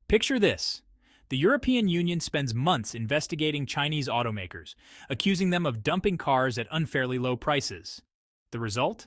Picture this. The European Union spends months investigating Chinese automakers, accusing them of dumping cars at unfairly low prices. The result?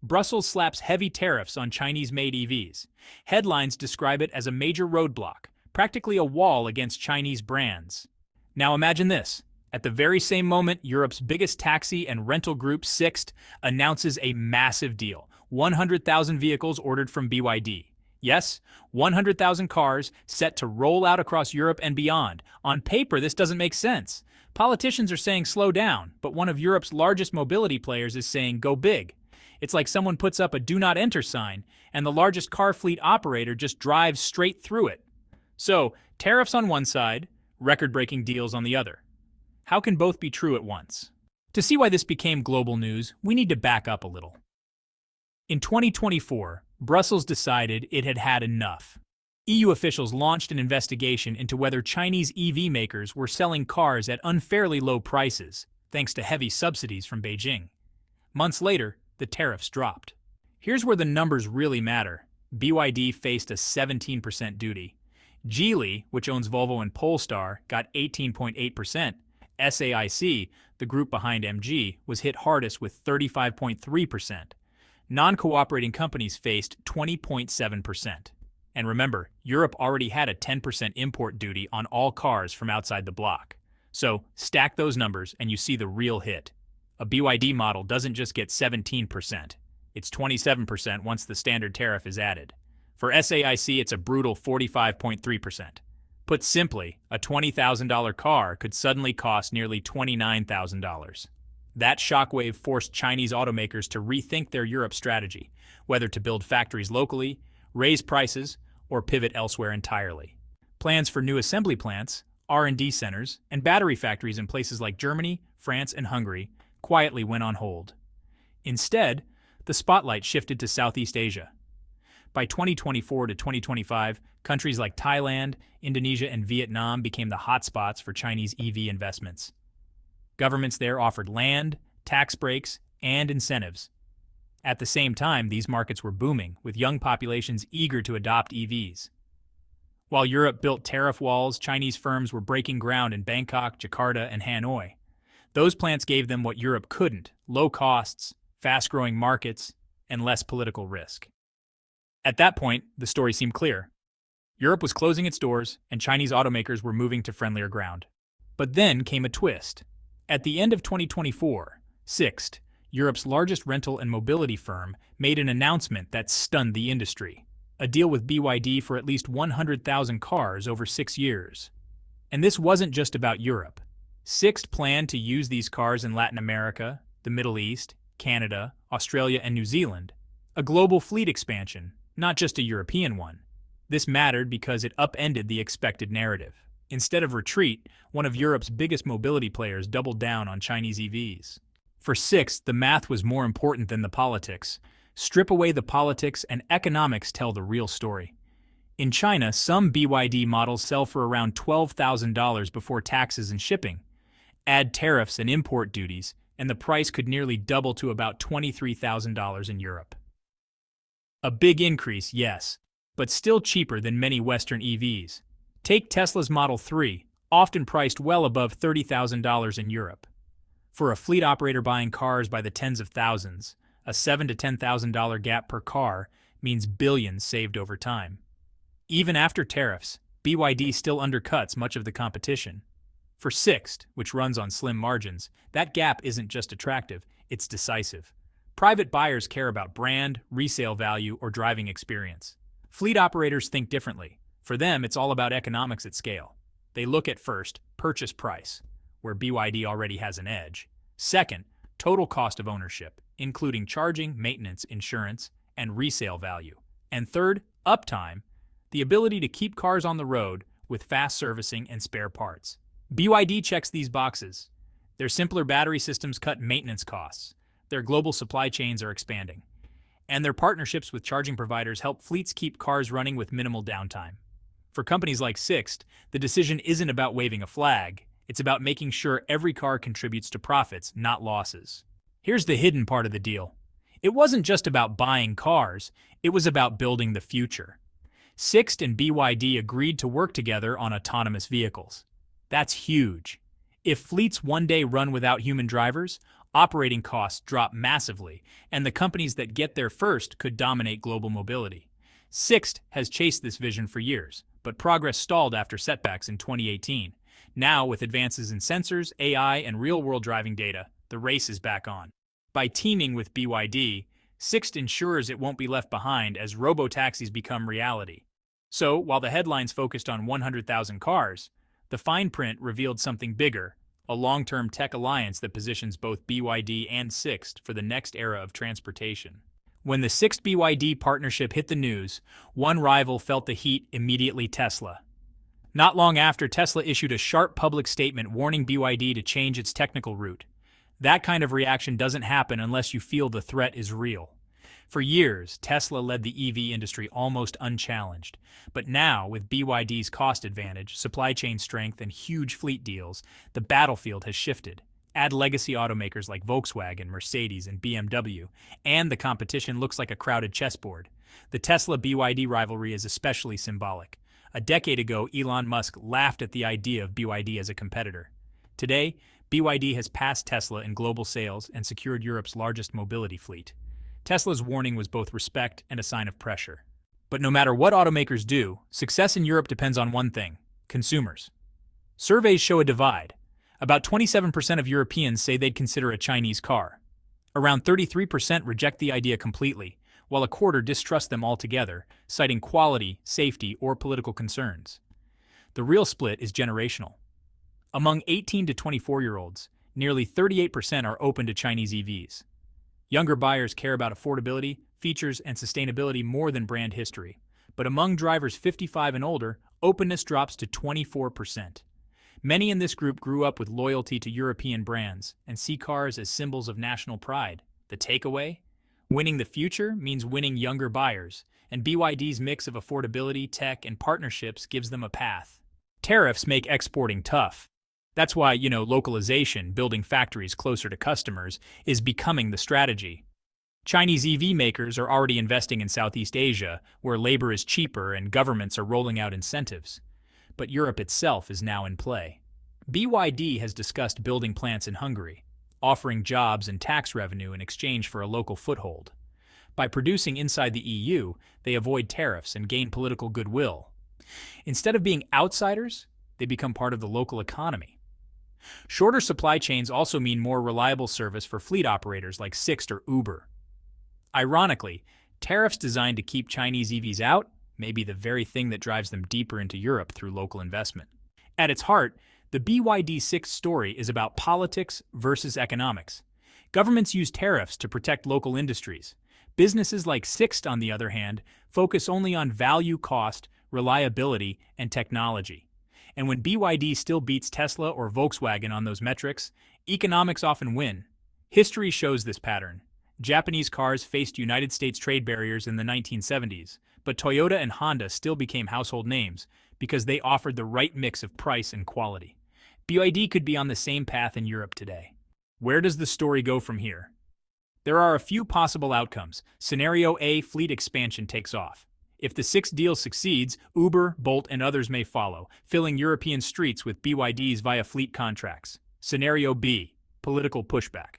Brussels slaps heavy tariffs on Chinese-made EVs. Headlines describe it as a major roadblock, practically a wall against Chinese brands. Now imagine this. At the very same moment, Europe's biggest taxi and rental group, Sixt, announces a massive deal. 100,000 vehicles ordered from BYD. Yes, 100,000 cars set to roll out across Europe and beyond. On paper, this doesn't make sense. Politicians are saying slow down, but one of Europe's largest mobility players is saying go big. It's like someone puts up a do not enter sign, and the largest car fleet operator just drives straight through it. So, tariffs on one side, record-breaking deals on the other. How can both be true at once? To see why this became global news, we need to back up a little. In 2024, Brussels decided it had had enough. EU officials launched an investigation into whether Chinese EV makers were selling cars at unfairly low prices, thanks to heavy subsidies from Beijing. Months later, the tariffs dropped. Here's where the numbers really matter. BYD faced a 17% duty. Geely, which owns Volvo and Polestar, got 18.8%. SAIC, the group behind MG, was hit hardest with 35.3%. Non-cooperating companies faced 20.7%. And remember, Europe already had a 10% import duty on all cars from outside the bloc. So, stack those numbers and you see the real hit. A BYD model doesn't just get 17%. It's 27% once the standard tariff is added. For SAIC, it's a brutal 45.3%. Put simply, a $20,000 car could suddenly cost nearly $29,000. That shockwave forced Chinese automakers to rethink their Europe strategy, whether to build factories locally, raise prices, or pivot elsewhere entirely. Plans for new assembly plants, R&D centers, and battery factories in places like Germany, France, and Hungary quietly went on hold. Instead, the spotlight shifted to Southeast Asia. By 2024 to 2025, countries like Thailand, Indonesia, and Vietnam became the hotspots for Chinese EV investments. Governments there offered land, tax breaks, and incentives. At the same time, these markets were booming, with young populations eager to adopt EVs. While Europe built tariff walls, Chinese firms were breaking ground in Bangkok, Jakarta, and Hanoi. Those plants gave them what Europe couldn't: low costs, fast-growing markets, and less political risk. At that point, the story seemed clear. Europe was closing its doors, and Chinese automakers were moving to friendlier ground. But then came a twist. At the end of 2024, Sixt, Europe's largest rental and mobility firm, made an announcement that stunned the industry: a deal with BYD for at least 100,000 cars over 6 years. And this wasn't just about Europe. Sixt planned to use these cars in Latin America, the Middle East, Canada, Australia, and New Zealand. A global fleet expansion, not just a European one. This mattered because it upended the expected narrative. Instead of retreat, one of Europe's biggest mobility players doubled down on Chinese EVs. For Sixt, the math was more important than the politics. Strip away the politics and economics tell the real story. In China, some BYD models sell for around $12,000 before taxes and shipping. Add tariffs and import duties, and the price could nearly double to about $23,000 in Europe. A big increase, yes, but still cheaper than many Western EVs. Take Tesla's Model 3, often priced well above $30,000 in Europe. For a fleet operator buying cars by the tens of thousands, a $7,000 to $10,000 gap per car means billions saved over time. Even after tariffs, BYD still undercuts much of the competition. For Sixt, which runs on slim margins, that gap isn't just attractive, it's decisive. Private buyers care about brand, resale value, or driving experience. Fleet operators think differently. For them, it's all about economics at scale. They look at first, purchase price, where BYD already has an edge. Second, total cost of ownership, including charging, maintenance, insurance, and resale value. And third, uptime, the ability to keep cars on the road with fast servicing and spare parts. BYD checks these boxes. Their simpler battery systems cut maintenance costs. Their global supply chains are expanding. And their partnerships with charging providers help fleets keep cars running with minimal downtime. For companies like Sixt, the decision isn't about waving a flag. It's about making sure every car contributes to profits, not losses. Here's the hidden part of the deal. It wasn't just about buying cars, it was about building the future. Sixt and BYD agreed to work together on autonomous vehicles. That's huge. If fleets one day run without human drivers, operating costs drop massively, and the companies that get there first could dominate global mobility. Sixt has chased this vision for years, but progress stalled after setbacks in 2018. Now, with advances in sensors, AI, and real-world driving data, the race is back on. By teaming with BYD, Sixt ensures it won't be left behind as robo-taxis become reality. So, while the headlines focused on 100,000 cars, the fine print revealed something bigger, a long-term tech alliance that positions both BYD and Sixt for the next era of transportation. When the Sixt-BYD partnership hit the news, one rival felt the heat immediately: Tesla. Not long after, Tesla issued a sharp public statement warning BYD to change its technical route. That kind of reaction doesn't happen unless you feel the threat is real. For years, Tesla led the EV industry almost unchallenged. But now, with BYD's cost advantage, supply chain strength, and huge fleet deals, the battlefield has shifted. Add legacy automakers like Volkswagen, Mercedes, and BMW, and the competition looks like a crowded chessboard. The Tesla-BYD rivalry is especially symbolic. A decade ago, Elon Musk laughed at the idea of BYD as a competitor. Today, BYD has passed Tesla in global sales and secured Europe's largest mobility fleet. Tesla's warning was both respect and a sign of pressure. But no matter what automakers do, success in Europe depends on one thing: consumers. Surveys show a divide. About 27% of Europeans say they'd consider a Chinese car. Around 33% reject the idea completely, while a quarter distrust them altogether, citing quality, safety, or political concerns. The real split is generational. Among 18 to 24-year-olds, nearly 38% are open to Chinese EVs. Younger buyers care about affordability, features, and sustainability more than brand history. But among drivers 55 and older, openness drops to 24%. Many in this group grew up with loyalty to European brands and see cars as symbols of national pride. The takeaway? Winning the future means winning younger buyers, and BYD's mix of affordability, tech, and partnerships gives them a path. Tariffs make exporting tough. That's why, localization, building factories closer to customers, is becoming the strategy. Chinese EV makers are already investing in Southeast Asia, where labor is cheaper and governments are rolling out incentives. But Europe itself is now in play. BYD has discussed building plants in Hungary, offering jobs and tax revenue in exchange for a local foothold. By producing inside the EU, they avoid tariffs and gain political goodwill. Instead of being outsiders, they become part of the local economy. Shorter supply chains also mean more reliable service for fleet operators like Sixt or Uber. Ironically, tariffs designed to keep Chinese EVs out may be the very thing that drives them deeper into Europe through local investment. At its heart, the BYD Sixt story is about politics versus economics. Governments use tariffs to protect local industries. Businesses like Sixt, on the other hand, focus only on value, cost, reliability, and technology. And when BYD still beats Tesla or Volkswagen on those metrics, economics often win. History shows this pattern. Japanese cars faced United States trade barriers in the 1970s, but Toyota and Honda still became household names because they offered the right mix of price and quality. BYD could be on the same path in Europe today. Where does the story go from here? There are a few possible outcomes. Scenario A: fleet expansion takes off. If the Sixt deal succeeds, Uber, Bolt, and others may follow, filling European streets with BYDs via fleet contracts. Scenario B: political pushback.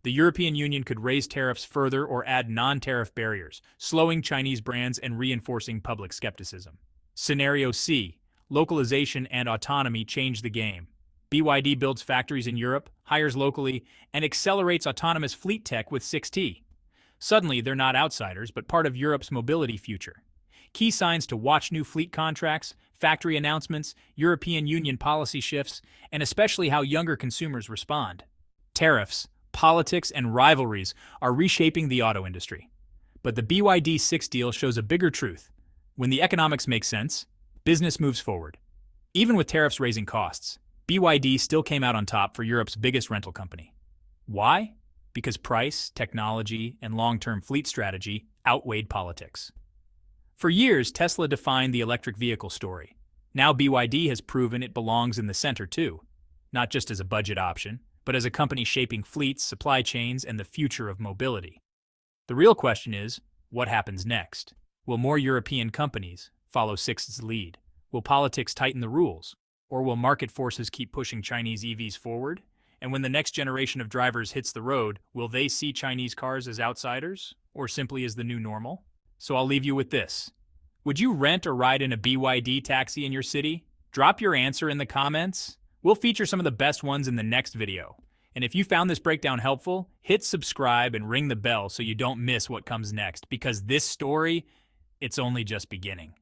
The European Union could raise tariffs further or add non-tariff barriers, slowing Chinese brands and reinforcing public skepticism. Scenario C: localization and autonomy change the game. BYD builds factories in Europe, hires locally, and accelerates autonomous fleet tech with Sixt. Suddenly, they're not outsiders, but part of Europe's mobility future. Key signs to watch: new fleet contracts, factory announcements, European Union policy shifts, and especially how younger consumers respond. Tariffs, politics, and rivalries are reshaping the auto industry. But the BYD Sixt deal shows a bigger truth. When the economics make sense, business moves forward. Even with tariffs raising costs, BYD still came out on top for Europe's biggest rental company. Why? Because price, technology, and long-term fleet strategy outweighed politics. For years, Tesla defined the electric vehicle story. Now BYD has proven it belongs in the center too, not just as a budget option, but as a company shaping fleets, supply chains, and the future of mobility. The real question is, what happens next? Will more European companies, follow Sixt's lead? Will politics tighten the rules? Or will market forces keep pushing Chinese EVs forward? And when the next generation of drivers hits the road, will they see Chinese cars as outsiders? Or simply as the new normal? So I'll leave you with this. Would you rent or ride in a BYD taxi in your city? Drop your answer in the comments. We'll feature some of the best ones in the next video. And if you found this breakdown helpful, hit subscribe and ring the bell so you don't miss what comes next, because this story, it's only just beginning.